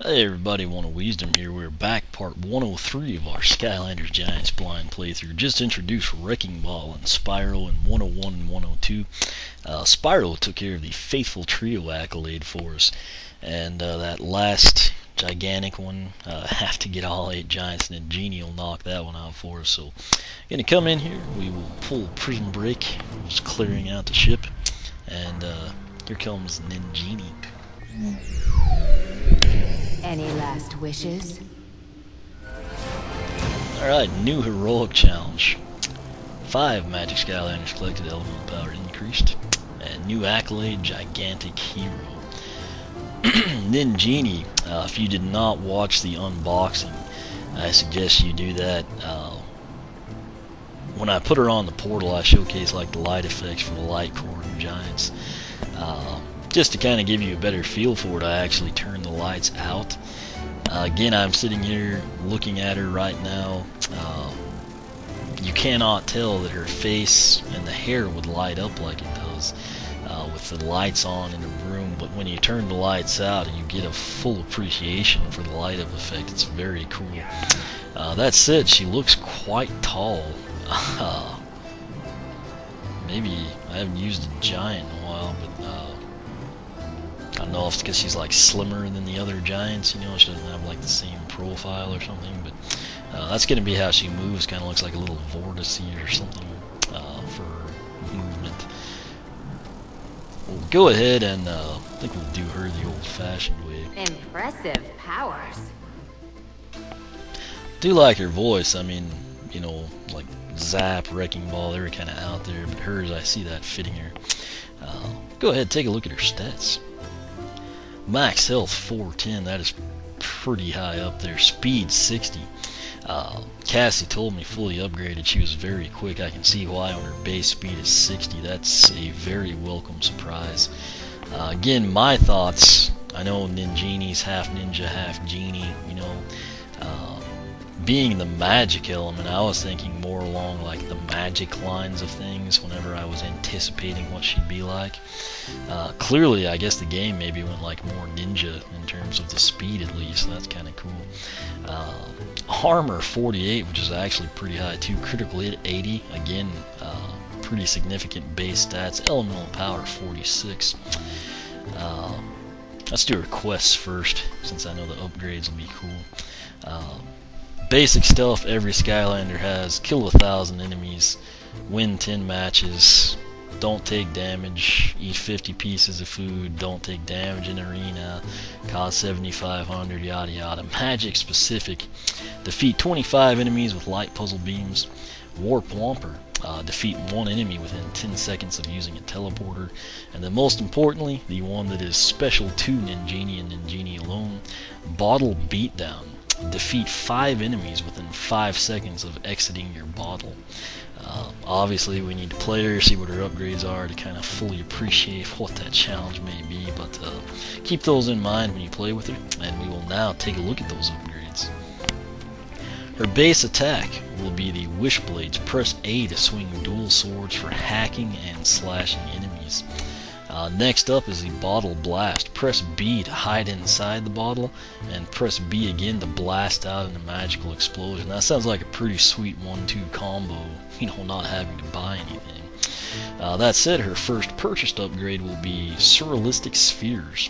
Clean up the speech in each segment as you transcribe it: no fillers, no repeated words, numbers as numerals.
Hey everybody, One of Wisdom here. We're back, part 103 of our Skylanders Giants Blind playthrough. Just introduced Wrecking Ball and Spyro in 101 and 102. Spyro took care of the Faithful Trio accolade for us, and that last gigantic one, have to get all 8 Giants, and Ninjini will knock that one out for us. So, gonna come in here, we will pull Prison Break, just clearing out the ship, and here comes Ninjini. Any last wishes? Alright, new heroic challenge. 5 Magic Skylanders collected, elemental power increased. And new accolade, gigantic hero. Ninjini, if you did not watch the unboxing, I suggest you do that. When I put her on the portal, I showcase like the light effects for the light core and giants. Just to kind of give you a better feel for it, I actually turned the lights out. Again, I'm sitting here looking at her right now. You cannot tell that her face and the hair would light up like it does with the lights on in the room, but when you turn the lights out, you get a full appreciation for the light up effect. It's very cool. That said, she looks quite tall. Maybe I haven't used a giant in a while, but I don't know if it's because she's like slimmer than the other giants, you know, she doesn't have like the same profile or something, but that's going to be how she moves. Kind of looks like a little vortice or something for movement. We'll go ahead and I think we'll do her the old-fashioned way. Impressive powers. Do like her voice. I mean, you know, like Zap, Wrecking Ball, they were kind of out there, but hers, I see that fitting her. Go ahead and take a look at her stats. Max health 410, that is pretty high up there. Speed 60. Cassie told me fully upgraded, she was very quick. I can see why on her base speed is 60. That's a very welcome surprise. Again, my thoughts, I know Ninjini's half ninja, half genie, you know. Being the magic element, I was thinking more along like the magic lines of things whenever I was anticipating what she'd be like. Clearly, I guess the game maybe went like more ninja in terms of the speed at least, so that's kind of cool. Armor 48, which is actually pretty high too. Critical hit 80, again, pretty significant base stats. Elemental power 46. Let's do her quests first, since I know the upgrades will be cool. Basic stuff every Skylander has: kill 1,000 enemies, win 10 matches, don't take damage, eat 50 pieces of food, don't take damage in arena, cost 7,500, yada yada. Magic specific: defeat 25 enemies with light puzzle beams. Warp Whomper: defeat 1 enemy within 10 seconds of using a teleporter. And then most importantly, the one that is special to Ninjini and Ninjini alone, Bottle Beatdown: defeat 5 enemies within 5 seconds of exiting your bottle. Obviously we need to play her, see what her upgrades are to kind of fully appreciate what that challenge may be, but keep those in mind when you play with her, and we will now take a look at those upgrades. Her base attack will be the Wish Blades. Press A to swing dual swords for hacking and slashing enemies. Next up is the Bottle Blast. Press B to hide inside the bottle, and press B again to blast out in a magical explosion. That sounds like a pretty sweet 1-2 combo, you know, not having to buy anything. That said, her first purchased upgrade will be Surrealistic Spheres.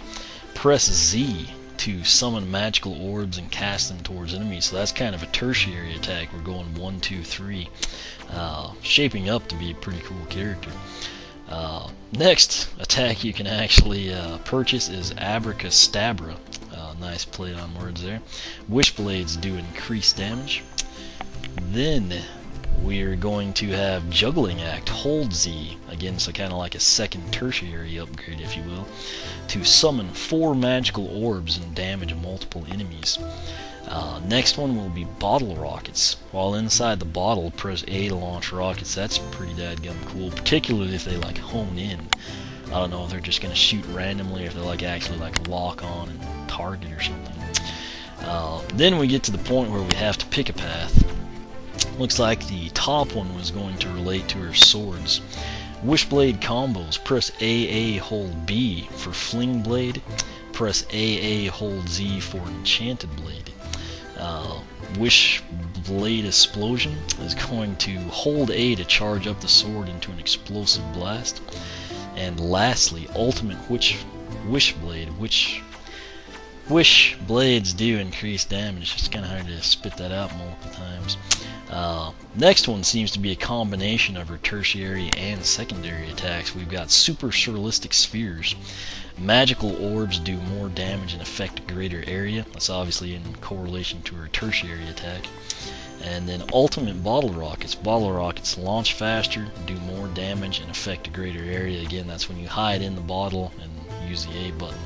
Press Z to summon magical orbs and cast them towards enemies. So that's kind of a tertiary attack. We're going 1, 2, 3. Shaping up to be a pretty cool character. Next attack you can actually purchase is Abracastabra. Nice play on words there. Wish Blades do increased damage. Then we're going to have Juggling Act. Hold Z, again, so kind of like a second tertiary upgrade, if you will, to summon 4 magical orbs and damage multiple enemies. Next one will be Bottle Rockets. While inside the bottle, press A to launch rockets. That's pretty dadgum cool, particularly if they like hone in. I don't know if they're just going to shoot randomly or if they like actually like lock on and target or something. Then we get to the point where we have to pick a path. Looks like the top one was going to relate to her swords. Wishblade combos. Press AA, hold B for Fling Blade. press AA, hold Z for Enchanted Blade. Wish Blade Explosion is going to hold A to charge up the sword into an explosive blast. And lastly, Ultimate Wish Blade, which Wish Blades do increase damage. It's kind of hard to spit that out multiple times. Next one seems to be a combination of her tertiary and secondary attacks. We've got Super Surrealistic Spheres. Magical orbs do more damage and affect a greater area. That's obviously in correlation to her tertiary attack. And then Ultimate Bottle Rockets. Bottle Rockets launch faster, do more damage, and affect a greater area. Again, that's when you hide in the bottle and use the A button.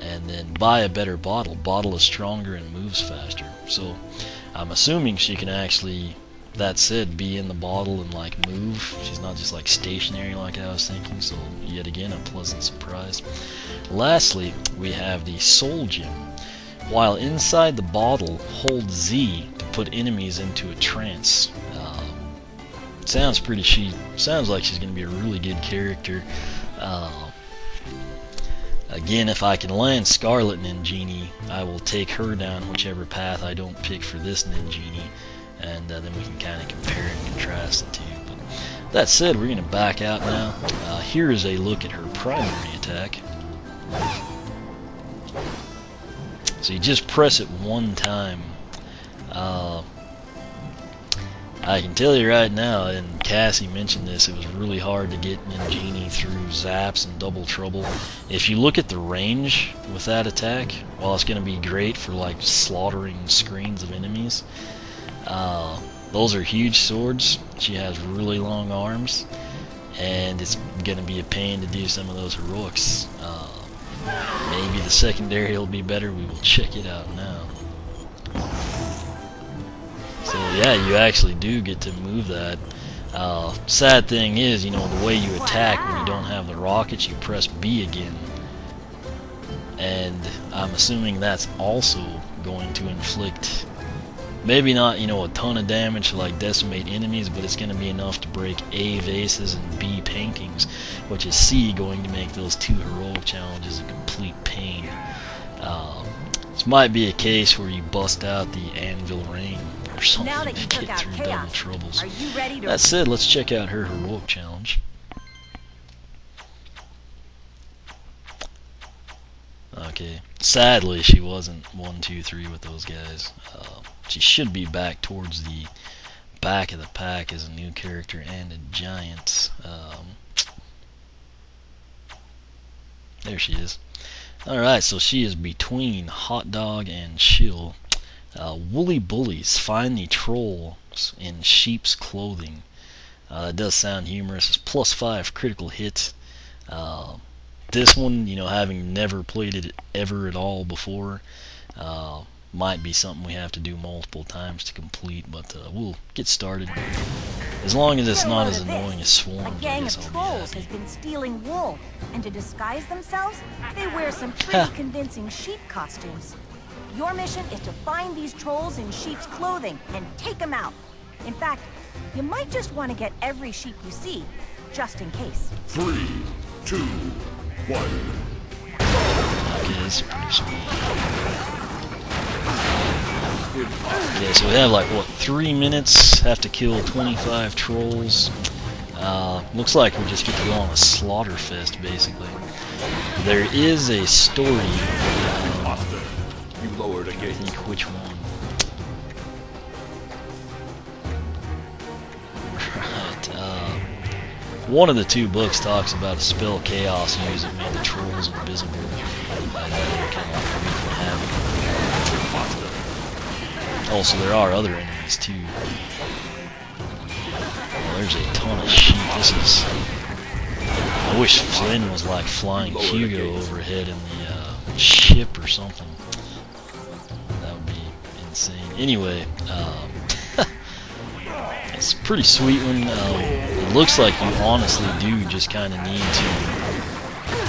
And then Buy a Better Bottle. Bottle is stronger and moves faster. So I'm assuming she can actually, that said, be in the bottle and like move. She's not just like stationary like I was thinking. So yet again, a pleasant surprise. Lastly, we have the Soul Gem. While inside the bottle, hold Z to put enemies into a trance. Sounds like she's going to be a really good character. Again, if I can land Scarlet Ninjini, I will take her down whichever path I don't pick for this Ninjini, and then we can kind of compare and contrast the two. But that said, we're going to back out now. Here is a look at her primary attack. So you just press it one time. I can tell you right now, and Cassie mentioned this, it was really hard to get Ninjini through zaps and double trouble. If you look at the range with that attack, while it's going to be great for like slaughtering screens of enemies, those are huge swords. She has really long arms, and it's going to be a pain to do some of those heroics. Maybe the secondary will be better. We will check it out now. So yeah, you actually do get to move that. Sad thing is, you know, the way you attack when you don't have the rockets, you press B again. And I'm assuming that's also going to inflict, maybe not, you know, a ton of damage to like decimate enemies, but it's going to be enough to break A vases and B paintings, which is C going to make those two heroic challenges a complete pain. This might be a case where you bust out the Anvil Rain or something to get through double troubles. That said, let's check out her heroic challenge. Okay, sadly she wasn't 1, 2, 3 with those guys. She should be back towards the back of the pack as a new character and a giant. There she is. Alright, so she is between Hot Dog and Chill. Woolly Bullies, find the trolls in sheep's clothing. That does sound humorous. It's +5 critical hit. This one, you know, having never played it ever at all before, might be something we have to do multiple times to complete, but we'll get started. As long as it's not as annoying as Swarms, a gang of trolls has been stealing wool, and to disguise themselves, they wear some pretty convincing sheep costumes. Your mission is to find these trolls in sheep's clothing and take them out. In fact, you might just want to get every sheep you see, just in case. 3, 2, 1. Okay, this is pretty sweet. Okay, so we have like, what, 3 minutes, have to kill 25 trolls. Looks like we just get to go on a slaughter fest, basically. There is a story. You lowered a gate. I think which one? Right, one of the 2 books talks about a spell Chaos used that made the trolls invisible. Also, there are other enemies too. Oh, there's a ton of sheep. This is. I wish Flynn was like flying Hugo overhead in the ship or something. That would be insane. Anyway, it's a pretty sweet one. It looks like you honestly do just kind of need to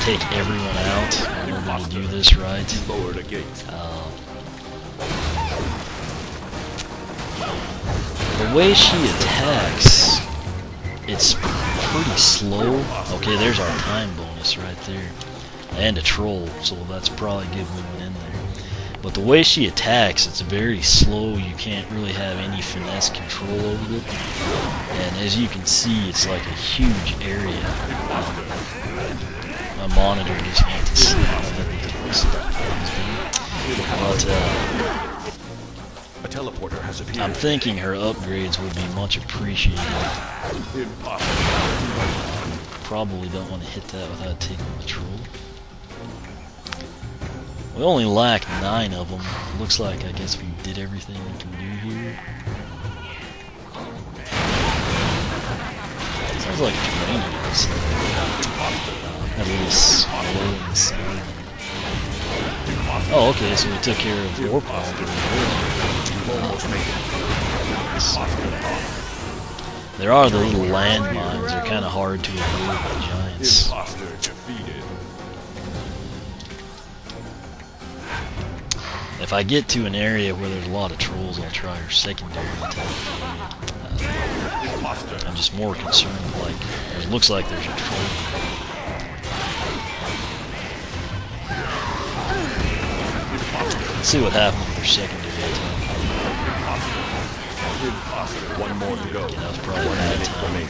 take everyone out in order to do this right. The way she attacks, it's pretty slow. Okay, there's our time bonus right there. and a troll, so that's probably good moving in there. But the way she attacks, it's very slow. You can't really have any finesse control over it. And as you can see, it's like a huge area. My monitor just went to sleep. But A teleporter has appeared. I'm thinking her upgrades would be much appreciated. Probably don't want to hit that without taking the troll. We only lack 9 of them. Looks like, I guess, we did everything we can do here. Sounds like it's raining outside. Had a little slow in the sound. Oh, okay, so we took care of warp There are the little landmines. They're kind of hard to avoid with the giants. If I get to an area where there's a lot of trolls, I'll try her secondary attack. I'm just more concerned, like, it looks like there's a troll. Let's see what happens with her secondary attack. One more to go. Yeah, that was probably bad timing.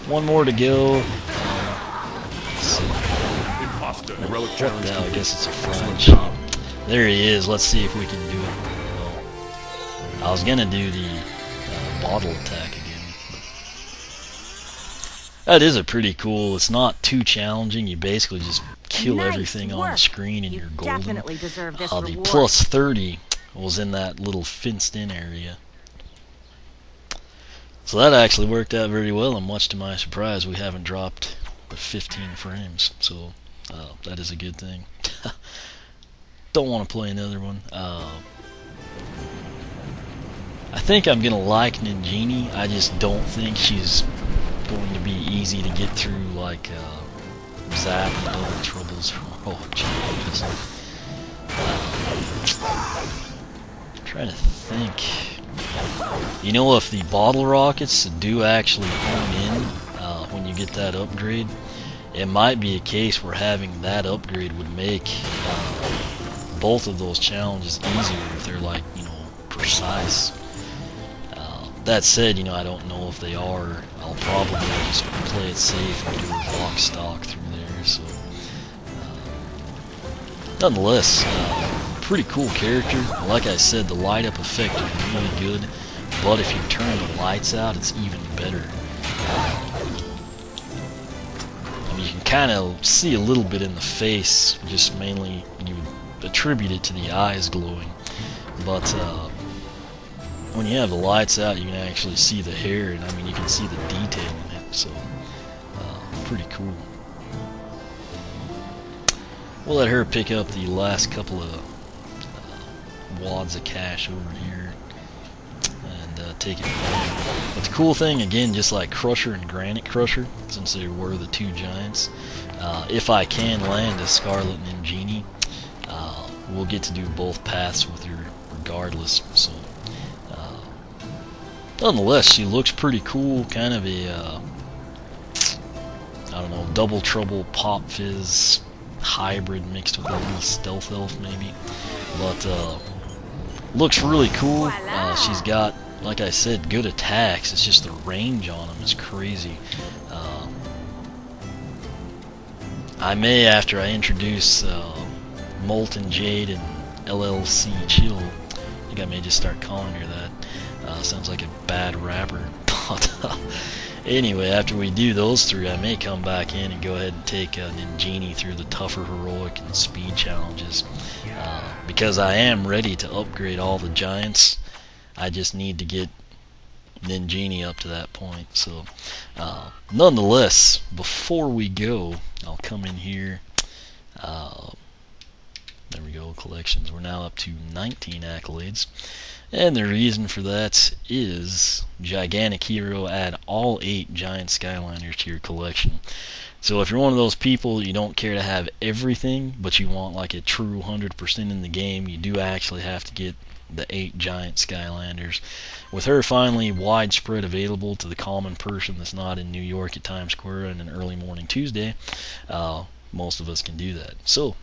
One more to go. Heroic What challenge. the hell? I guess it's a flying sheep. There he is. Let's see if we can do it. Well, I was gonna do the bottle attack again. That is a pretty cool. It's not too challenging. You basically just kill Nice everything on the work. screen and You you're golden. definitely deserve this The reward. plus 30 was in that little fenced-in area. So that actually worked out very well, and much to my surprise, we haven't dropped but 15 frames. So that is a good thing. Don't want to play another one. I think I'm gonna like Ninjini. I just don't think she's going to be easy to get through like Zap and Double Troubles. Oh, jeez. Trying to think. You know, if the bottle rockets do actually hone in when you get that upgrade, it might be a case where having that upgrade would make both of those challenges easier if they're, like, you know, precise. That said, you know, I don't know if they are. I'll probably just play it safe and do a rock stock through there. So, nonetheless, pretty cool character. Like I said, the light up effect is really good, but if you turn the lights out, it's even better. I mean, you can kind of see a little bit in the face, just mainly you would attribute it to the eyes glowing. But when you have the lights out, you can actually see the hair, and I mean, you can see the detail in it. So, pretty cool. We'll let her pick up the last couple of wads of cash over here and take it home. But the cool thing, again, just like Crusher and Granite Crusher, since they were the two giants, if I can land a Scarlet Ninjini, we'll get to do both paths with her regardless. So nonetheless, she looks pretty cool, kind of a I don't know, Double Trouble Pop Fizz hybrid mixed with a little stealth elf maybe. But looks really cool. She's got, like I said, good attacks. It's just the range on them is crazy. I may, after I introduce Molten Jade and LLC Chill, I think I may just start calling her that. Sounds like a bad rapper. But anyway, after we do those three, I may come back in and go ahead and take Ninjini through the tougher heroic and speed challenges. Because I am ready to upgrade all the giants. I just need to get Ninjini up to that point. So, nonetheless, before we go, I'll come in here. There we go, collections. We're now up to 19 accolades. And the reason for that is Gigantic Hero, add all 8 Giant Skylanders to your collection. So if you're one of those people, you don't care to have everything, but you want like a true 100% in the game, you do actually have to get the 8 giant Skylanders. With her finally widespread available to the common person that's not in New York at Times Square on an early morning Tuesday, most of us can do that. So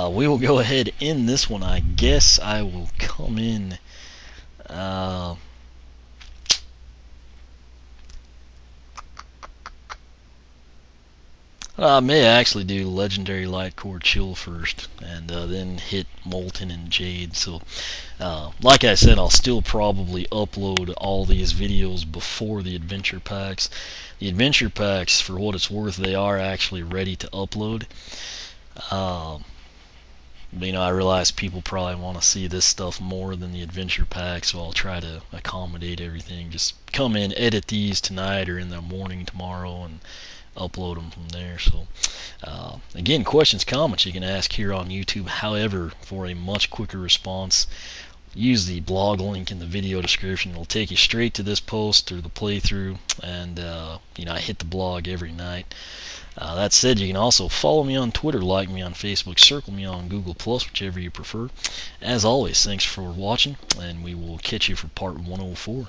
we will go ahead in this one. I guess I will come in I may actually do Legendary Light Core Chill first, and then hit Molten and Jade. So, like I said, I'll still probably upload all these videos before the adventure packs. The adventure packs, for what it's worth, they are actually ready to upload. But, I realize people probably want to see this stuff more than the adventure pack, so I'll try to accommodate everything. Just come in, edit these tonight or in the morning tomorrow, and upload them from there. So again, questions, comments you can ask here on YouTube. However, for a much quicker response, use the blog link in the video description. It'll take you straight to this post or the playthrough, and I hit the blog every night. That said, you can also follow me on Twitter, like me on Facebook, circle me on Google+, whichever you prefer. As always, thanks for watching, and we will catch you for part 104.